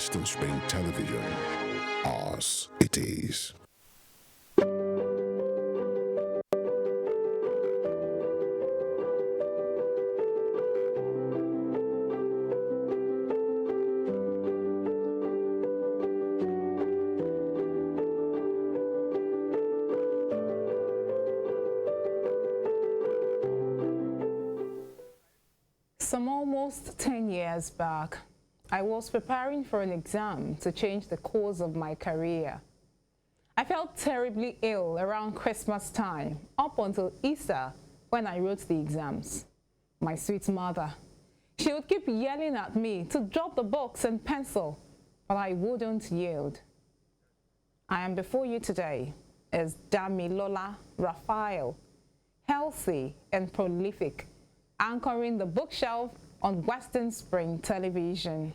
Western Spring Television. Ours it is. Some almost 10 years back, I was preparing for an exam to change the course of my career. I felt terribly ill around Christmas time, up until Easter when I wrote the exams. My sweet mother, she would keep yelling at me to drop the books and pencil, but I wouldn't yield. I am before you today as DAMILOLA RAPHAEL, healthy and prolific, anchoring the bookshelf on Western Spring Television.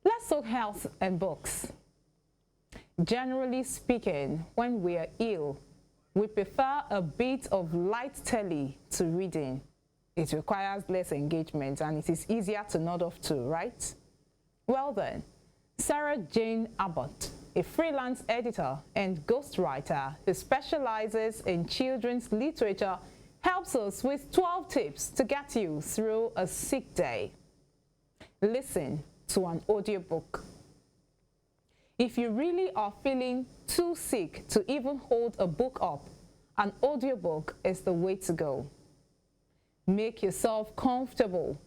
Let's talk health and books. Generally speaking, when we are ill, we prefer a bit of light telly to reading. It requires less engagement and it is easier to nod off to, right? Well then, Sarah Jane Abbott, a freelance editor and ghostwriter who specializes in children's literature, helps us with 12 tips to get you through a sick day. Listen to an audiobook. If you really are feeling too sick to even hold a book up, an audiobook is the way to go. Make yourself comfortable,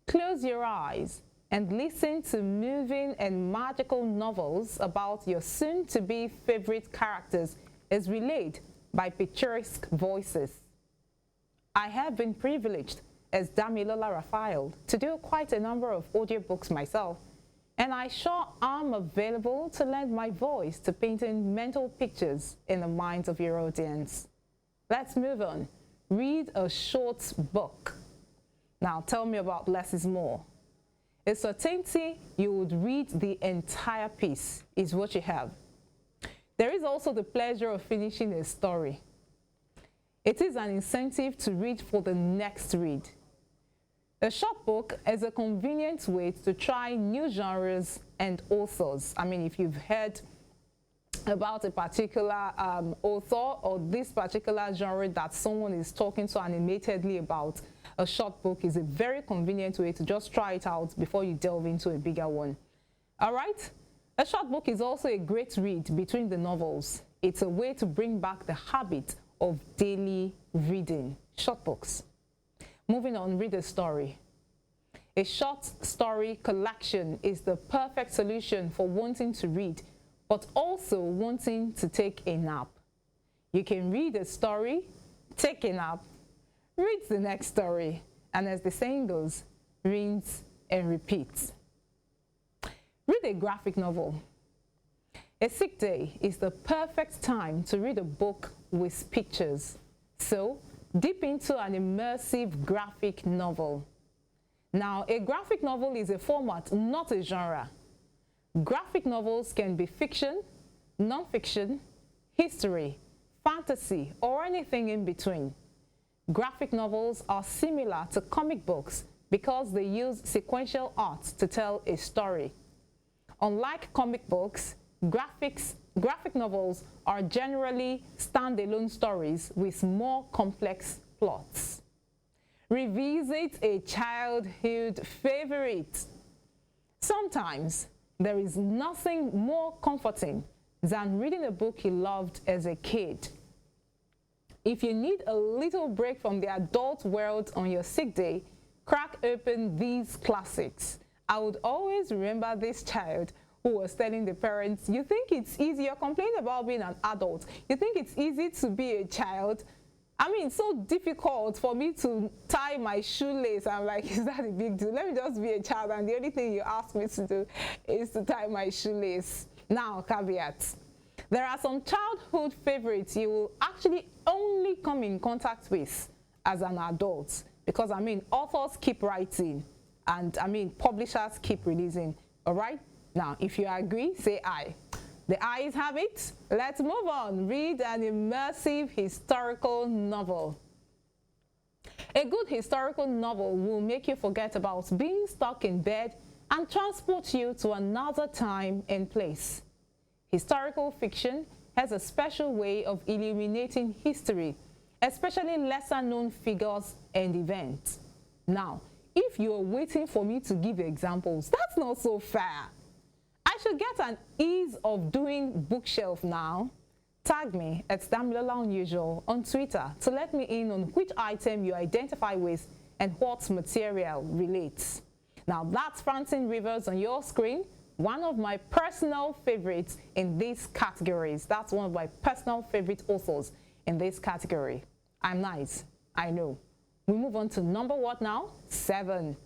close your eyes, and listen to moving and magical novels about your soon-to-be favorite characters as relayed by picturesque voices. I have been privileged as DAMILOLA RAPHAEL to do quite a number of audiobooks myself, and I sure am available to lend my voice to painting mental pictures in the minds of your audience. Let's move on. Read a short book. Now tell me about less is more. A certainty you would read the entire piece is what you have. There is also the pleasure of finishing a story. It is an incentive to read for the next read. A short book is a convenient way to try new genres and authors. I mean, if you've heard about a particular author or this particular genre that someone is talking so animatedly about, a short book is a very convenient way to just try it out before you delve into a bigger one. All right? A short book is also a great read between the novels. It's a way to bring back the habit of daily reading. Short books. Moving on, read a story. A short story collection is the perfect solution for wanting to read, but also wanting to take a nap. You can read a story, take a nap, read the next story, and as the saying goes, rinse and repeat. Read a graphic novel. A sick day is the perfect time to read a book with pictures. So, dip into an immersive graphic novel. Now, a graphic novel is a format, not a genre. Graphic novels can be fiction, non-fiction, history, fantasy, or anything in between. Graphic novels are similar to comic books because they use sequential art to tell a story. Unlike comic books, graphic novels are generally standalone stories with more complex plots. Revisit a childhood favorite. Sometimes there is nothing more comforting than reading a book you loved as a kid. If you need a little break from the adult world on your sick day, crack open these classics. I would always remember this child who was telling the parents, you think it's easy, you're complaining about being an adult. You think it's easy to be a child? I mean, it's so difficult for me to tie my shoelace. I'm like, is that a big deal? Let me just be a child, and the only thing you ask me to do is to tie my shoelace. Now, caveat. There are some childhood favorites you will actually only come in contact with as an adult. Because, I mean, authors keep writing, and, I mean, publishers keep releasing. All right? Now, if you agree, say aye. The ayes have it. Let's move on. Read an immersive historical novel. A good historical novel will make you forget about being stuck in bed and transport you to another time and place. Historical fiction has a special way of illuminating history, especially lesser-known figures and events. Now, if you're waiting for me to give examples, that's not so fair. I should get an ease of doing bookshelf now. Tag me at DAMILOLA Unusual on Twitter to let me in on which item you identify with and what material relates. Now that's Francine Rivers on your screen, one of my personal favorites in these categories. That's one of my personal favorite authors in this category. I'm nice, I know. We move on to number what now? 7.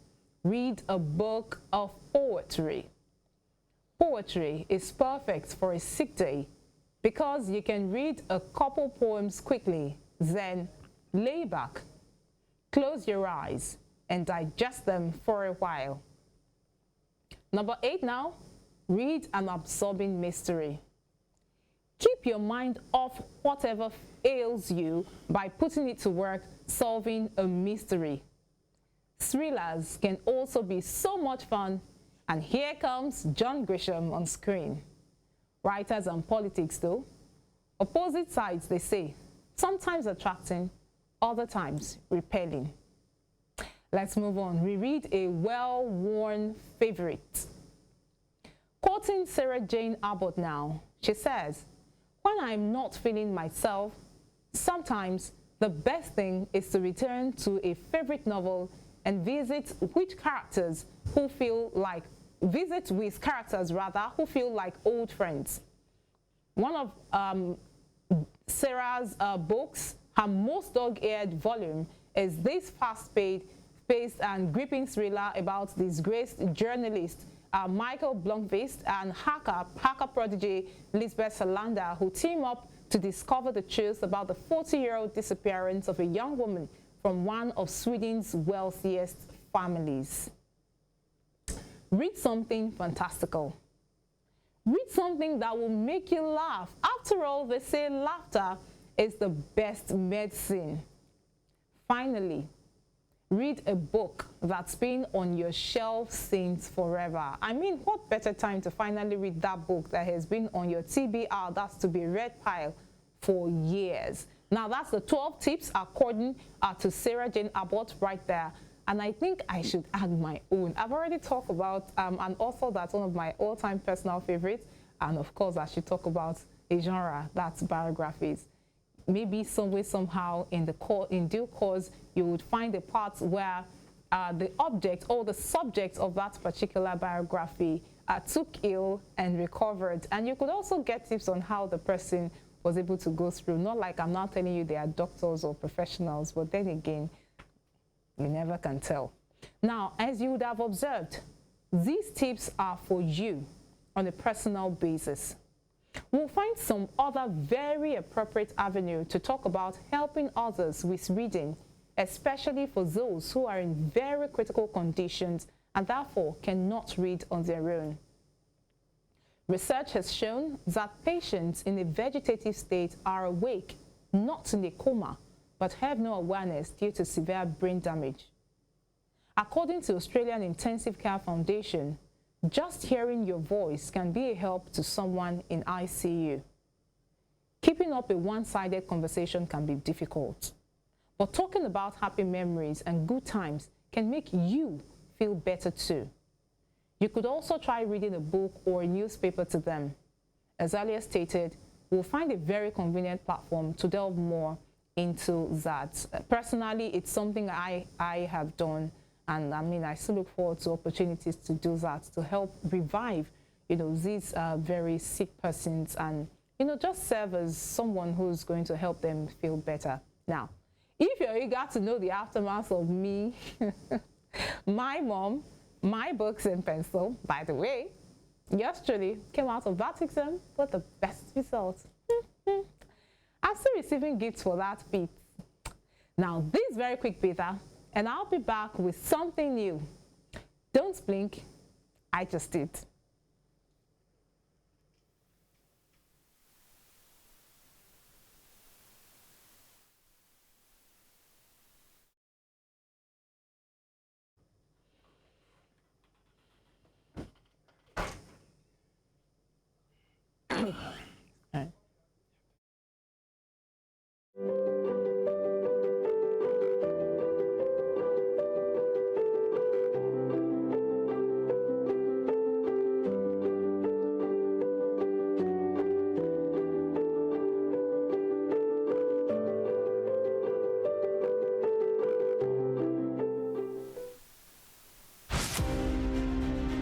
Read a book of poetry. Poetry is perfect for a sick day because you can read a couple poems quickly, then lay back, close your eyes, and digest them for a while. Number 8 now, read an absorbing mystery. Keep your mind off whatever ails you by putting it to work solving a mystery. Thrillers can also be so much fun, and here comes John Grisham on screen. Writers and politics though, opposite sides they say, sometimes attracting, other times repelling. Let's move on. Reread a well-worn favorite. Quoting Sarah Jane Abbott now, she says, "When I'm not feeling myself, sometimes the best thing is to return to a favorite novel and visit with characters who feel like old friends." One of Sarah's books, her most dog-eared volume, is this fast-paced and gripping thriller about disgraced journalist Michael Blomkvist and hacker prodigy Lisbeth Salander, who team up to discover the truth about the 40-year-old disappearance of a young woman from one of Sweden's wealthiest families. Read something fantastical. Read something that will make you laugh. After all, they say laughter is the best medicine. Finally, read a book that's been on your shelf since forever. I mean, what better time to finally read that book that has been on your TBR, that's to be read pile, for years. Now, that's the 12 tips according to Sarah Jane Abbott right there. And I think I should add my own. I've already talked about an author that's one of my all-time personal favorites. And of course, I should talk about a genre, that's biographies. Maybe some way, somehow, in due course, you would find a part where the object or the subject of that particular biography took ill and recovered. And you could also get tips on how the person was able to go through. Not like I'm not telling you they are doctors or professionals, but then again, you never can tell. Now, as you would have observed, these tips are for you on a personal basis. We'll find some other very appropriate avenue to talk about helping others with reading, especially for those who are in very critical conditions and therefore cannot read on their own. Research has shown that patients in a vegetative state are awake, not in a coma, but have no awareness due to severe brain damage. According to Australian Intensive Care Foundation, just hearing your voice can be a help to someone in ICU. Keeping up a one-sided conversation can be difficult, but talking about happy memories and good times can make you feel better too. You could also try reading a book or a newspaper to them. As earlier stated, we'll find a very convenient platform to delve more into that. Personally, it's something I have done. And I mean, I still look forward to opportunities to do that, to help revive, these very sick persons and, just serve as someone who's going to help them feel better. Now, if you're eager to know the aftermath of me, my mom, my books and pencil, by the way, yesterday came out of that exam with the best results. I'm still receiving gifts for that bit. Now, this very quick beta, and I'll be back with something new. Don't blink, I just did. Right.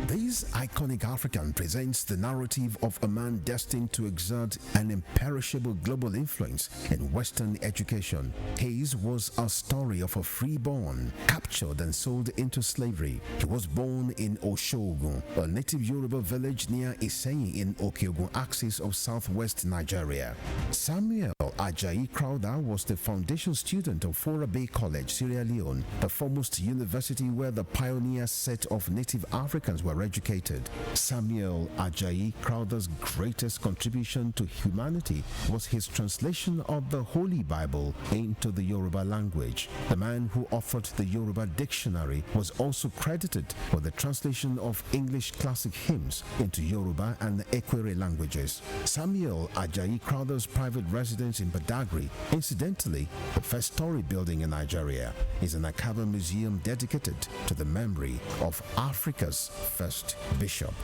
This iconic African presents the narrative of a man destined to exert an imperishable global influence in Western education. His was a story of a freeborn, captured and sold into slavery. He was born in Oshogun, a native Yoruba village near Iseyin in Okeogun axis of southwest Nigeria. Samuel Ajayi Crowther was the foundation student of Fora Bay College, Sierra Leone, the foremost university where the pioneer set of native Africans were educated. Samuel Ajayi Crowther's greatest contribution to humanity was his translation of the Holy Bible into the Yoruba language. The man who authored the Yoruba dictionary was also credited for the translation of English classic hymns into Yoruba and Ekwere languages. Samuel Ajayi Crowther's private residence in Badagry, incidentally the first story building in Nigeria, is an Akaba museum dedicated to the memory of Africa's first bishop.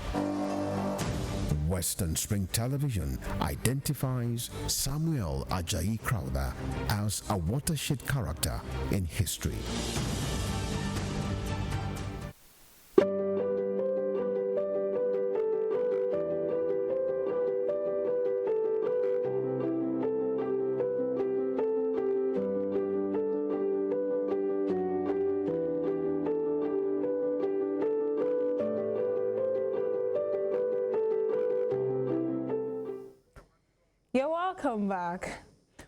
Western Spring Television identifies Samuel Ajayi Crowther as a watershed character in history. You're welcome back.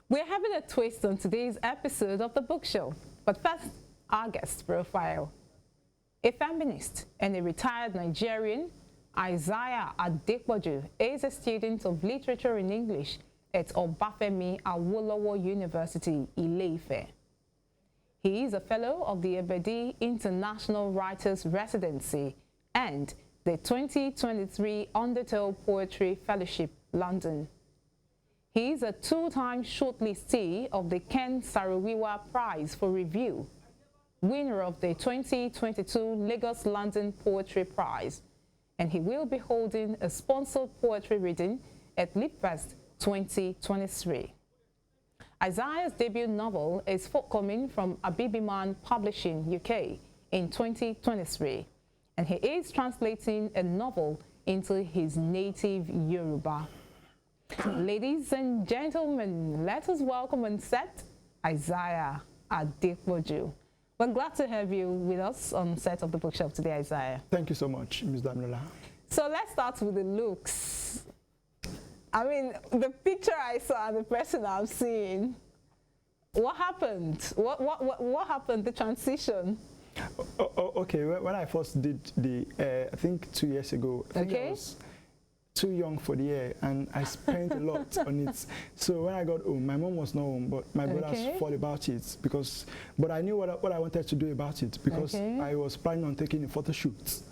We're having a twist on today's episode of The Book Show. But first, our guest profile. A feminist and a retired Nigerian, Isaiah Adepoju is a student of literature in English at Obafemi Awolowo University, Ile-Ife. He is a fellow of the Ebedi International Writers Residency and the 2023 Undertow Poetry Fellowship, London. He is a two-time shortlistee of the Ken Saro-Wiwa Prize for Review, winner of the 2022 Lagos-London Poetry Prize, and he will be holding a sponsored poetry reading at Lipfest 2023. Isaiah's debut novel is forthcoming from Abibiman Publishing, UK, in 2023, and he is translating a novel into his native Yoruba. Ladies and gentlemen, let us welcome on set Isaiah Adepoju. We're glad to have you with us on set of The Bookshelf today, Isaiah. Thank you so much, Ms. Damilola. So let's start with the looks. I mean, the picture I saw and the person I'm seeing, what happened? What happened, the transition? Okay, when I first did the, I think 2 years ago, I think I was too young for the year, and I spent a lot on it. So when I got home, my mom was not home, but my brothers thought about it but I knew what I wanted to do about it because I was planning on taking a photo shoot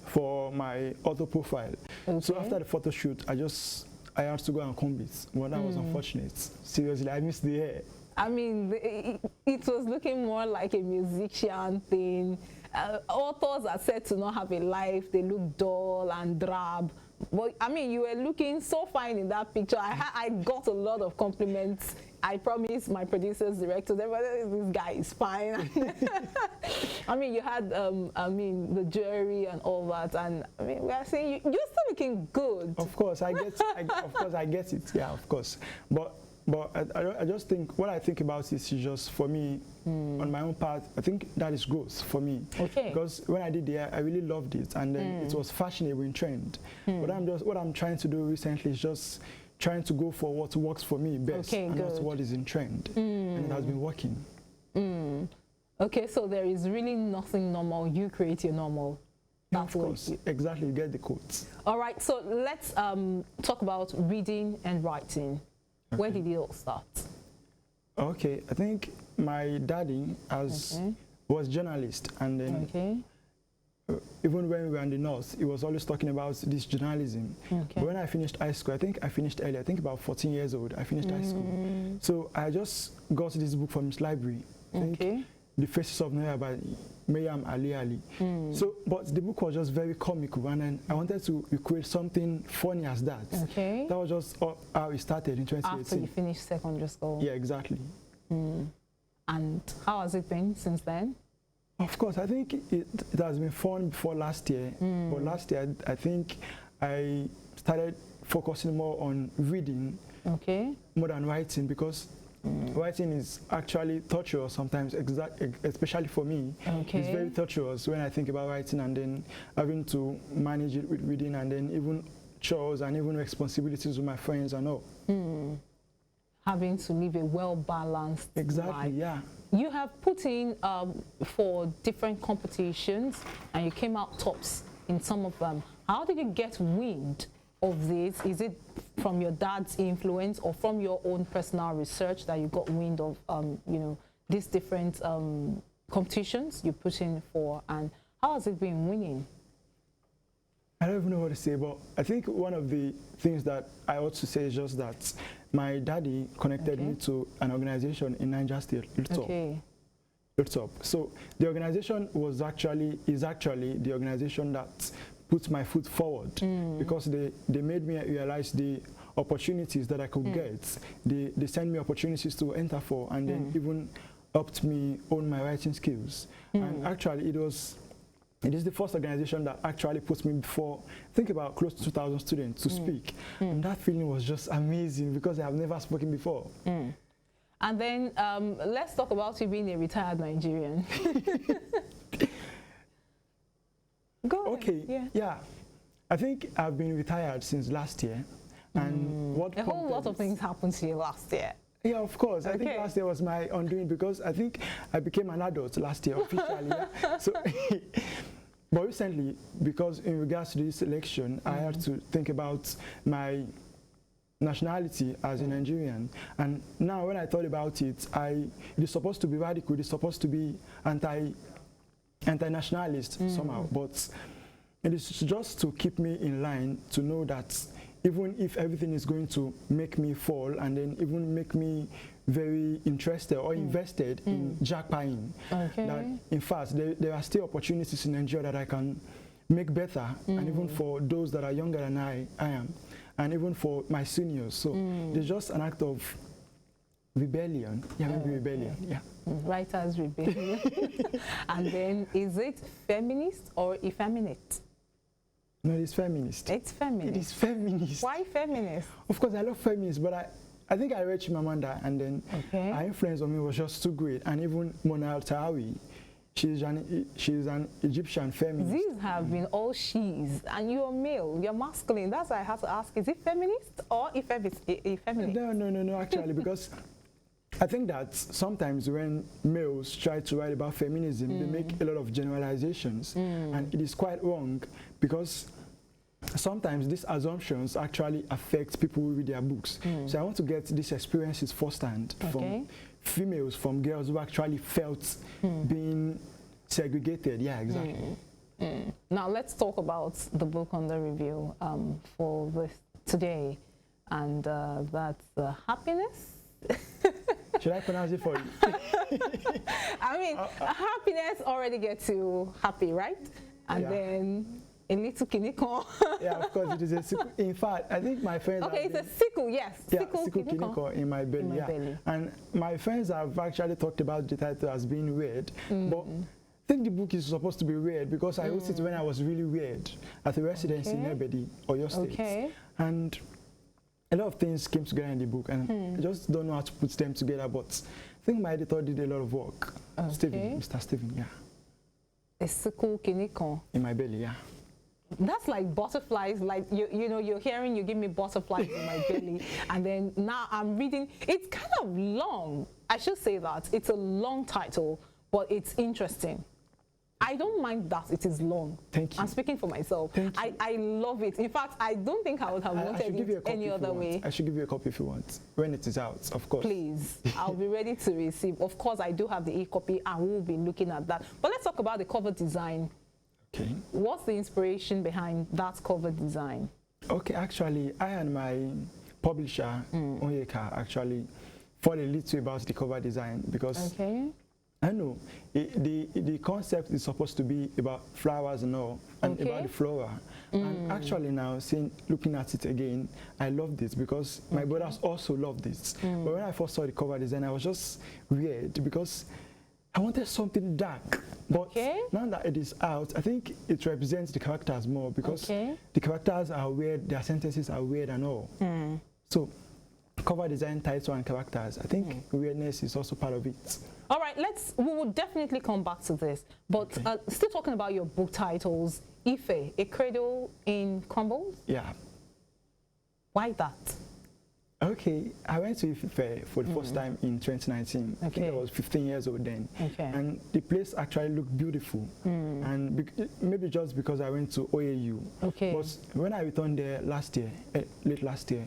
for my auto profile. So after the photo shoot, I had to go and comb it. Well, that was unfortunate. Seriously, I missed the hair. I mean, it was looking more like a musician thing. Authors are said to not have a life. They look dull and drab. But I mean, you were looking so fine in that picture. I got a lot of compliments. I promised my producers, directors, everybody, this guy is fine. I mean, you had, the jewelry and all that, and I mean, we are saying you're still looking good. Of course, I get it. Yeah, of course. But I just think, what I think about this is just for me, on my own part, I think that is growth for me. Because when I did the hair, I really loved it, and then it was fashionable in trend. But what I'm trying to do recently is just trying to go for what works for me best, and not what is in trend. And it has been working. Okay, so there is really nothing normal. You create your normal. Yeah, of course, exactly. You get the quotes. All right, so let's talk about reading and writing. Where did it all start? Okay, I think my daddy was journalist, and then even when we were in the north, he was always talking about this journalism. Okay. But when I finished high school, I think I finished early. I think about 14 years old, I finished high school. So I just got this book from his library. I think The Faces of Noah by Mayam Ali. So, but the book was just very comical, and then I wanted to create something funny as that. Okay. That was just how it started in 2018. After you finished secondary school. Yeah, exactly. And how has it been since then? Of course, I think it has been fun before last year. But last year, I think I started focusing more on reading more than writing, because writing is actually torturous sometimes, especially for me. It's very torturous when I think about writing and then having to manage it with reading, and then even chores and even responsibilities with my friends and all. Having to live a well-balanced life. Yeah. You have put in for different competitions and you came out tops in some of them. How did you get wind of this? Is it from your dad's influence or from your own personal research that you got wind of, you know, these different competitions you put in for, and how has it been winning? I don't even know what to say, but I think one of the things that I ought to say is just that my daddy connected me to an organization in Niger State, Lutop. So the organization is actually the organization that puts my foot forward, because they made me realize the opportunities that I could get. They sent me opportunities to enter for, and then even helped me own my writing skills. And actually it is the first organization that actually puts me before, think about close to 2,000 students to speak. And that feeling was just amazing, because I have never spoken before. And then let's talk about you being a retired Nigerian. Go ahead. Okay, yeah. I think I've been retired since last year. And a whole lot of things happened to you last year. Yeah, of course. I think last year was my undoing, because I think I became an adult last year officially. So, but recently, because in regards to this election, I had to think about my nationality as a Nigerian. And now when I thought about it, it is supposed to be radical, it is supposed to be anti-nationalist somehow. But it is just to keep me in line, to know that even if everything is going to make me fall and then even make me very interested or invested in jackpotting, that in fact there are still opportunities in Nigeria that I can make better, and even for those that are younger than I am, and even for my seniors. So there's just an act of rebellion. Yeah, maybe rebellion. Yeah. Writers' rebellion. And then, is it feminist or effeminate? No, it's feminist. It's feminist. It is feminist. Why feminist? Of course, I love feminists, but I think I read Chimamanda, and then her influence on me was just too great. And even Mona Al-Tahawi, she's an Egyptian feminist. These have been all she's, and you're male, you're masculine. That's why I have to ask, is it feminist or effeminate? No, actually, because I think that sometimes when males try to write about feminism, they make a lot of generalizations, and it is quite wrong, because sometimes these assumptions actually affect people who read their books. So I want to get these experiences firsthand from females, from girls who actually felt being segregated. Yeah, exactly. Now let's talk about the book under review for this today, and that's Happiness. Should I pronounce it for you? I mean, happiness already gets you happy, right? And then a little kinikan. Yeah, of course, it is a sickle. In fact, I think my friends... Okay, it's a sickle, yes. Yeah, sickle kinikan in my belly, belly. And my friends have actually talked about the title as being weird, but I think the book is supposed to be weird, because I wrote it when I was really weird at a residency in Ebedi, Oyo State. And a lot of things came together in the book, and I just don't know how to put them together, but I think my editor did a lot of work. Mr. Steven, yeah. A SICKLE-KINIKAN. In my belly, yeah. That's like butterflies, like, you know, you're hearing, you give me butterflies in my belly, and then now I'm reading. It's kind of long. I should say that. It's a long title, but it's interesting. I don't mind that it is long. Thank you. I'm speaking for myself. I love it. In fact, I don't think I would have wanted it any other way. I should give you a copy if you want, when it is out, of course. Please, I'll be ready to receive. Of course, I do have the e-copy, and we'll be looking at that. But let's talk about the cover design Okay. What's the inspiration behind that cover design? Okay, actually, I and my publisher, Onyeka, actually thought a little about the cover design because I know the concept is supposed to be about flowers and all, and about the flora. And actually now, looking at it again, I love this because my brothers also love this. But when I first saw the cover design, I was just weird because I wanted something dark. But now that it is out, I think it represents the characters more because the characters are weird, their sentences are weird and all. So cover design, title and characters, I think weirdness is also part of it. All right, we will definitely come back to this. But still talking about your book titles, Ife, A Cradle in Crumbles? Yeah. Why that? Okay, I went to Ife for the first time in 2019. I think I was 15 years old then. And the place actually looked beautiful. And maybe just because I went to OAU. But when I returned there last year, late last year,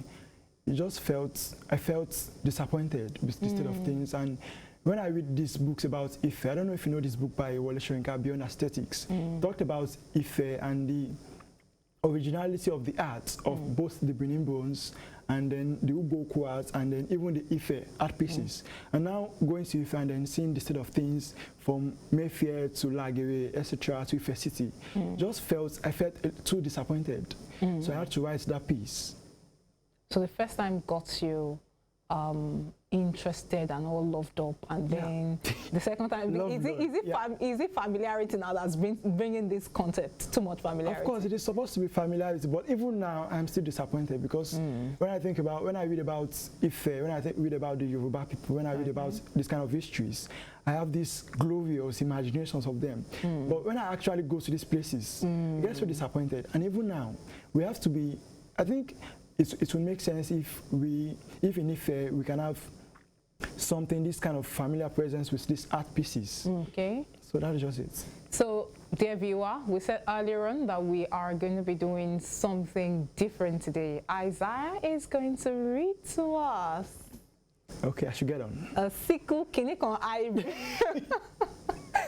I felt disappointed with the state of things. And when I read these books about Ife, I don't know if you know this book by Wole Soyinka, Beyond Aesthetics, talked about Ife and the originality of the art of both the Benin bronze and then the Uboku art and then even the Ife art pieces. And now going to Ife and then seeing the state of things from Mayfair to Lagere, etc. to Ife City, I felt too disappointed. So I had to write that piece. So the first time got you interested and all loved up, and then the second time, is it familiarity now that's bringing this concept, too much familiarity? Of course, it is supposed to be familiarity, but even now, I'm still disappointed because when I read about Ife, when I read about the Yoruba people, when I read about this kind of histories, I have these glorious imaginations of them. But when I actually go to these places, I get so disappointed. And even now, we have to be, I think, it would make sense if in Ife we can have something, this kind of familiar presence with these art pieces. So that is just it. So, dear viewer, we said earlier on that we are going to be doing something different today. Isaiah is going to read to us. Okay, I should get on. A SICKLE-KINIKAN.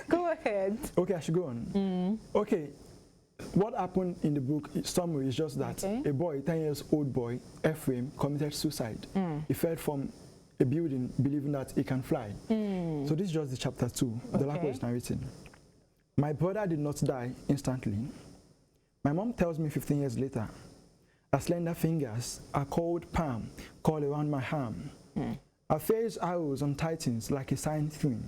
Go ahead. Okay, I should go on. Okay. What happened in the book summary is just that a boy, 10 years old boy, Ephraim, committed suicide. He fell from a building believing that he can fly. So this is just the chapter 2. The last is narrating. My brother did not die instantly. My mom tells me 15 years later, her slender fingers, a cold palm curl around my arm. Her face arrows and tightens like a sign thing.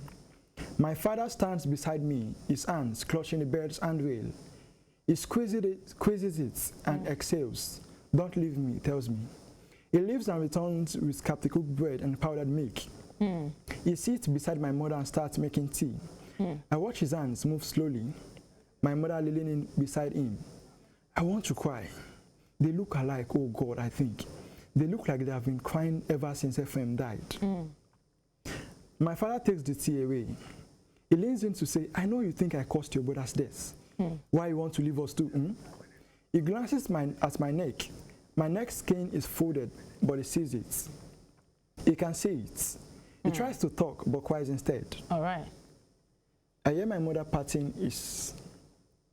My father stands beside me, his hands clutching the bird's handrail. He squeezes it and exhales. Don't leave me, tells me. He leaves and returns with captain-cooked bread and powdered milk. He sits beside my mother and starts making tea. I watch his hands move slowly, my mother leaning beside him. I want to cry. They look alike, oh God, I think. They look like they have been crying ever since Ephraim died. My father takes the tea away. He leans in to say, I know you think I caused your brother's death. Why you want to leave us too? He glances at my neck. My neck skin is folded, but he sees it. He can see it. He tries to talk, but cries instead. All right. I hear my mother patting his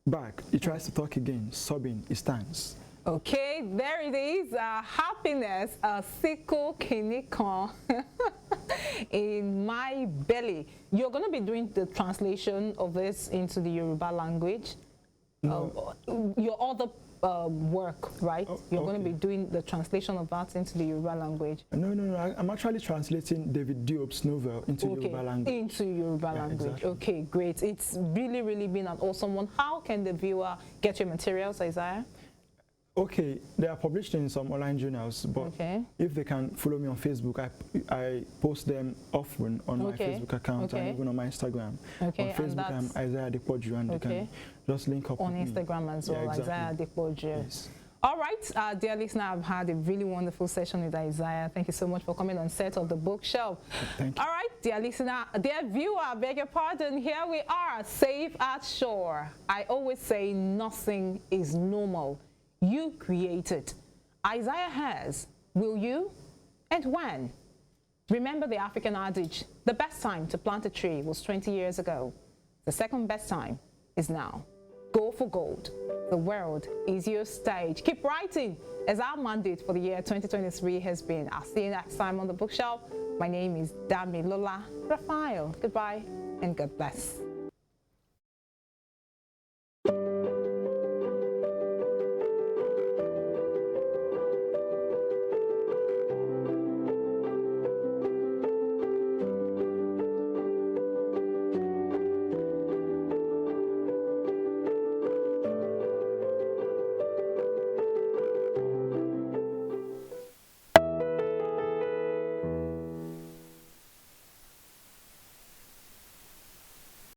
back. He tries to talk again, sobbing. He stands. Okay, there it is. Happiness, a SICKLE-KINIKAN in my belly. You're going to be doing the translation of this into the Yoruba language. No. Your other work, right? You're going to be doing the translation of that into the Yoruba language. No. I'm actually translating David Diop's novel into Yoruba language. Into Yoruba language. Exactly. Okay, great. It's really been an awesome one. How can the viewer get your materials, Isaiah? Okay, they are published in some online journals, but if they can follow me on Facebook, I post them often on my Facebook account and even on my Instagram. On Facebook, I'm Isaiah ADEPOJU, and you can just link up on with Instagram me. as well, Isaiah ADEPOJU. Yes. All right, dear listener, I've had a really wonderful session with Isaiah. Thank you so much for coming on set of the bookshelf. Thank you. All right, dear listener, dear viewer, I beg your pardon. Here we are, safe at shore. I always say nothing is normal. You create it. Isaiah has. Will you? And when? Remember the African adage, the best time to plant a tree was 20 years ago. The second best time is now. Go for gold. The world is your stage. Keep writing, as our mandate for the year 2023 has been. I'll see you next time on The Bookshelf. My name is DAMILOLA RAPHAEL. Goodbye and God bless.